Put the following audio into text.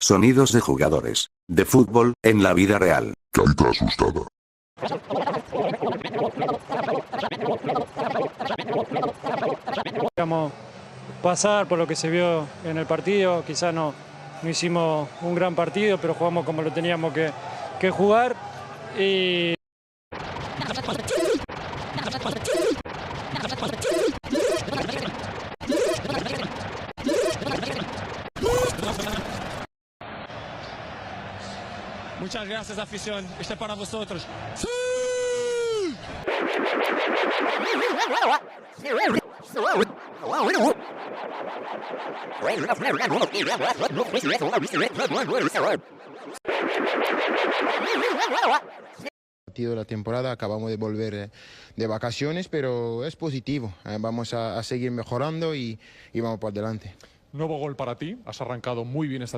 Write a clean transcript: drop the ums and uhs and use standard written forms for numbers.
Sonidos de jugadores de fútbol en la vida real. Carita asustada. Queríamos pasar por lo que se vio en el partido, quizás no hicimos un gran partido, pero jugamos como lo teníamos que jugar. Y muchas gracias, afición. Este es para vosotros. Partido de la temporada, acabamos de volver de vacaciones, pero es positivo. Vamos a seguir mejorando y vamos para adelante. Nuevo gol para ti, has arrancado muy bien esta temporada.